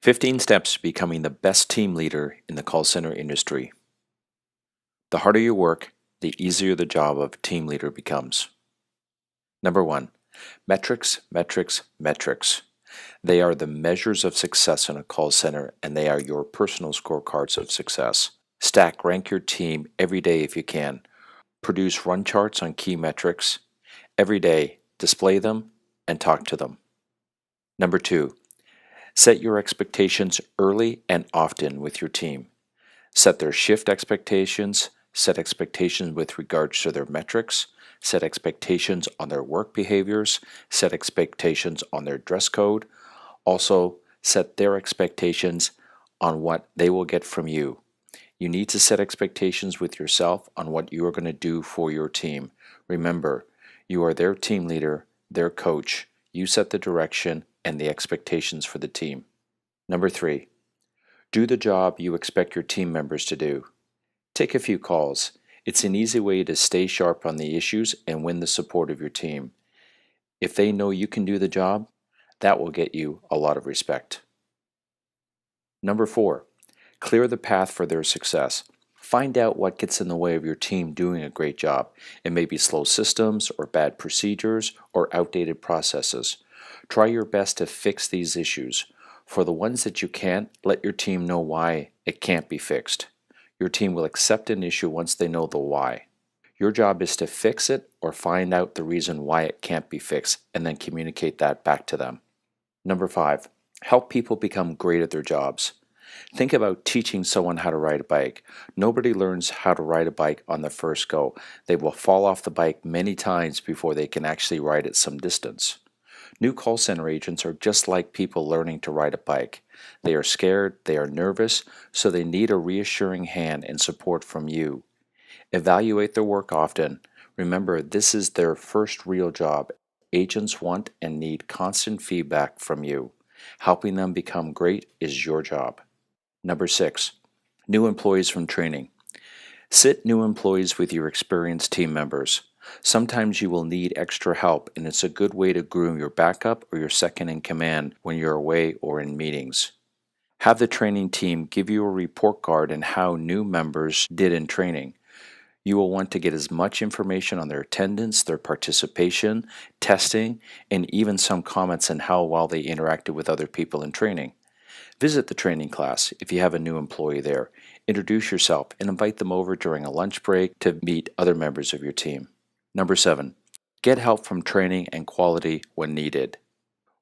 15 steps to becoming the best team leader in the call center industry. The harder you work, the easier the job of a team leader becomes. Number 1, metrics, metrics, metrics. They are the measures of success in a call center, and they are your personal scorecards of success. Stack rank your team every day if you can. Produce run charts on key metrics. Every day, display them and talk to them. Number 2, set your expectations early and often with your team. Set their shift expectations, set expectations with regards to their metrics, set expectations on their work behaviors, set expectations on their dress code. Also, set their expectations on what they will get from you. You need to set expectations with yourself on what you are going to do for your team. Remember, you are their team leader, their coach. You set the direction and the expectations for the team. Number 3, do the job you expect your team members to do. Take a few calls. It's an easy way to stay sharp on the issues and win the support of your team. If they know you can do the job, that will get you a lot of respect. Number 4, clear the path for their success. Find out what gets in the way of your team doing a great job. It may be slow systems or bad procedures or outdated processes. Try your best to fix these issues. For the ones that you can't, let your team know why it can't be fixed. Your team will accept an issue once they know the why. Your job is to fix it or find out the reason why it can't be fixed and then communicate that back to them. Number 5, help people become great at their jobs. Think about teaching someone how to ride a bike. Nobody learns how to ride a bike on the first go. They will fall off the bike many times before they can actually ride it some distance. New call center agents are just like people learning to ride a bike. They are scared, they are nervous, so they need a reassuring hand and support from you. Evaluate their work often. Remember, this is their first real job. Agents want and need constant feedback from you. Helping them become great is your job. Number 6, new employees from training. Sit new employees with your experienced team members. Sometimes you will need extra help, and it's a good way to groom your backup or your second in command when you're away or in meetings. Have the training team give you a report card on how new members did in training. You will want to get as much information on their attendance, their participation, testing, and even some comments on how well they interacted with other people in training. Visit the training class if you have a new employee there. Introduce yourself and invite them over during a lunch break to meet other members of your team. Number 7, get help from training and quality when needed.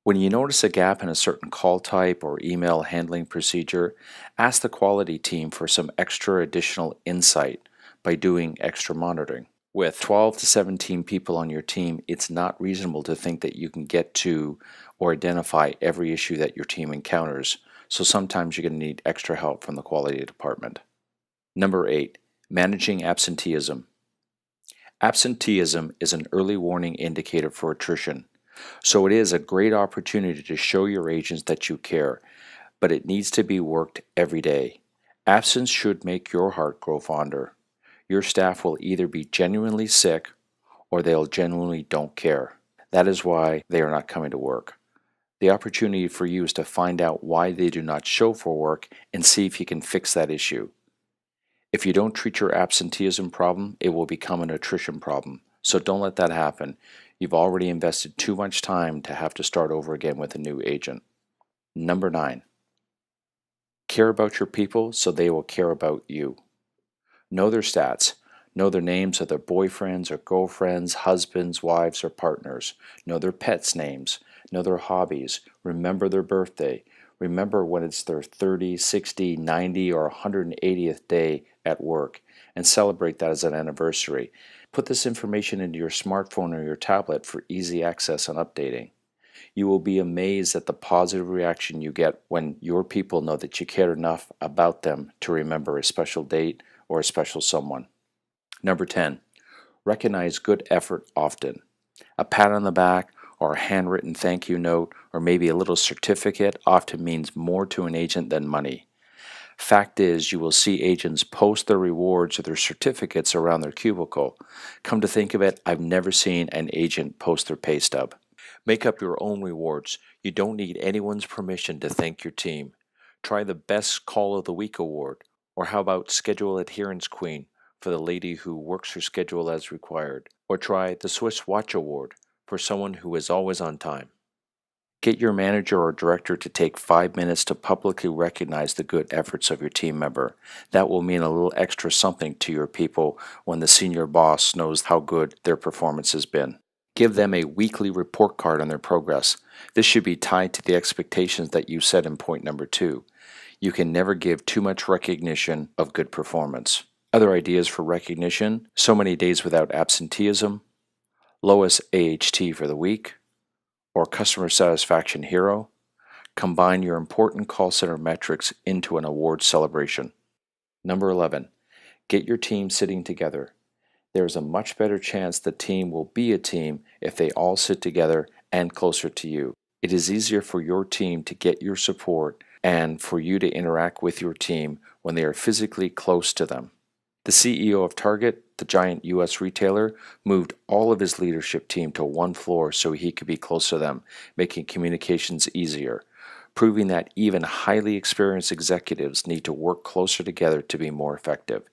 When you notice a gap in a certain call type or email handling procedure, ask the quality team for some extra additional insight by doing extra monitoring. With 12 to 17 people on your team, it's not reasonable to think that you can get to or identify every issue that your team encounters, so sometimes you're going to need extra help from the quality department. Number 8, managing absenteeism. Absenteeism is an early warning indicator for attrition, so it is a great opportunity to show your agents that you care, but it needs to be worked every day. Absence should make your heart grow fonder. Your staff will either be genuinely sick or they'll genuinely don't care. That is why they are not coming to work. The opportunity for you is to find out why they do not show for work and see if you can fix that issue. If you don't treat your absenteeism problem, it will become an attrition problem. So don't let that happen. You've already invested too much time to have to start over again with a new agent. Number 9, care about your people so they will care about you. Know their stats. Know their names of their boyfriends or girlfriends, husbands, wives, or partners. Know their pets' names. Know their hobbies. Remember their birthday. Remember when it's their 30, 60, 90, or 180th day at work, and celebrate that as an anniversary. Put this information into your smartphone or your tablet for easy access and updating. You will be amazed at the positive reaction you get when your people know that you care enough about them to remember a special date or a special someone. Number 10, recognize good effort often. A pat on the back or a handwritten thank you note or maybe a little certificate often means more to an agent than money. Fact is, you will see agents post their rewards or their certificates around their cubicle. Come to think of it, I've never seen an agent post their pay stub. Make up your own rewards. You don't need anyone's permission to thank your team. Try the Best Call of the Week award, or how about Schedule Adherence Queen for the lady who works her schedule as required, or try the Swiss Watch Award for someone who is always on time. Get your manager or director to take 5 minutes to publicly recognize the good efforts of your team member. That will mean a little extra something to your people when the senior boss knows how good their performance has been. Give them a weekly report card on their progress. This should be tied to the expectations that you set in point number 2. You can never give too much recognition of good performance. Other ideas for recognition: so many days without absenteeism, lowest AHT for the week, or customer satisfaction hero. Combine your important call center metrics into an award celebration. Number 11, get your team sitting together. There is a much better chance the team will be a team if they all sit together and closer to you. It is easier for your team to get your support and for you to interact with your team when they are physically close to them. The CEO of Target, the giant US retailer, moved all of his leadership team to one floor so he could be close to them, making communications easier, proving that even highly experienced executives need to work closer together to be more effective.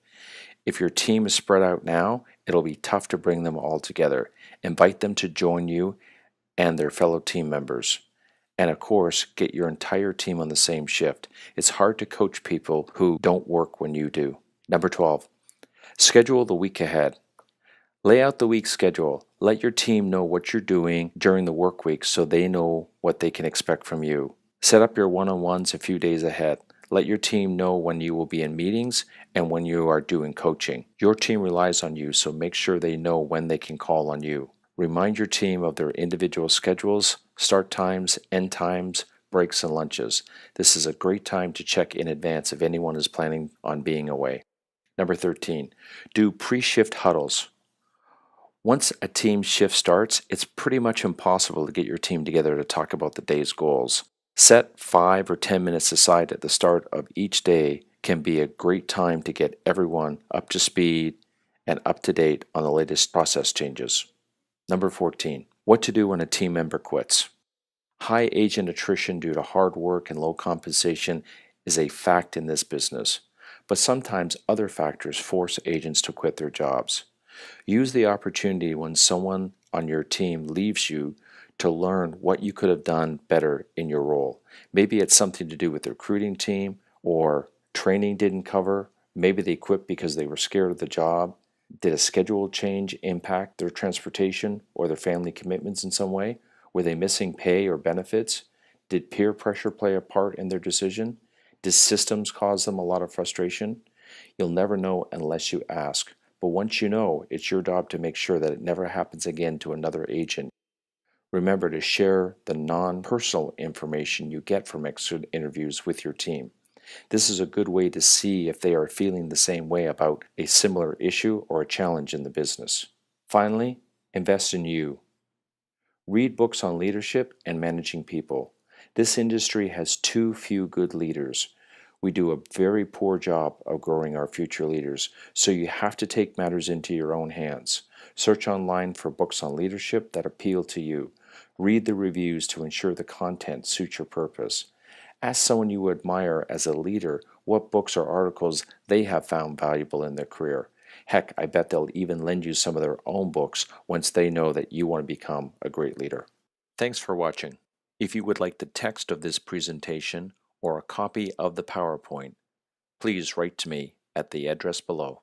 If your team is spread out now, it'll be tough to bring them all together. Invite them to join you and their fellow team members. And of course, get your entire team on the same shift. It's hard to coach people who don't work when you do. Number 12, schedule the week ahead. Lay out the week schedule. Let your team know what you're doing during the work week so they know what they can expect from you. Set up your one-on-ones a few days ahead. Let your team know when you will be in meetings and when you are doing coaching. Your team relies on you, so make sure they know when they can call on you. Remind your team of their individual schedules, start times, end times, breaks, and lunches. This is a great time to check in advance if anyone is planning on being away. Number 13, do pre-shift huddles. Once a team shift starts, it's pretty much impossible to get your team together to talk about the day's goals. Set 5 or 10 minutes aside at the start of each day can be a great time to get everyone up to speed and up to date on the latest process changes. Number 14, what to do when a team member quits. High agent attrition due to hard work and low compensation is a fact in this business, but sometimes other factors force agents to quit their jobs. Use the opportunity when someone on your team leaves you to learn what you could have done better in your role. Maybe it's something to do with the recruiting team, or training didn't cover. Maybe they quit because they were scared of the job. Did a schedule change impact their transportation or their family commitments in some way? Were they missing pay or benefits? Did peer pressure play a part in their decision? Did systems cause them a lot of frustration? You'll never know unless you ask. But once you know, it's your job to make sure that it never happens again to another agent. Remember to share the non-personal information you get from exit interviews with your team. This is a good way to see if they are feeling the same way about a similar issue or a challenge in the business. Finally, invest in you. Read books on leadership and managing people. This industry has too few good leaders. We do a very poor job of growing our future leaders, so you have to take matters into your own hands. Search online for books on leadership that appeal to you. Read the reviews to ensure the content suits your purpose. Ask someone you admire as a leader what books or articles they have found valuable in their career. Heck, I bet they'll even lend you some of their own books once they know that you want to become a great leader. Thanks for watching. If you would like the text of this presentation or a copy of the PowerPoint, please write to me at the address below.